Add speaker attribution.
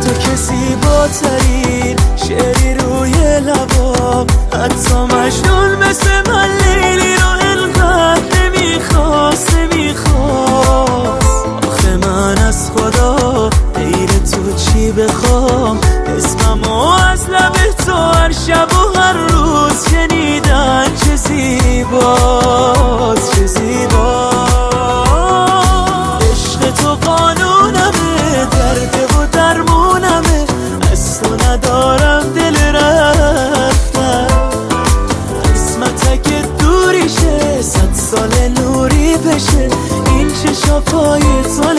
Speaker 1: تو که زیباترین شعری روی لبام، حتی مجنون مثل من لیلی رو انقدر نمیخواست آخه من از خدا غیر تو چی بخوام؟ اسممو از لب تو هر شب و هر روز شنیدن چه زیباست، چه زیباست. عشق تو قانونمه، درد و درمونمه، از تو ندارم دل رفتن. قسمت اگه دوریشه 100 سال نوری بشه، این چشا پای تو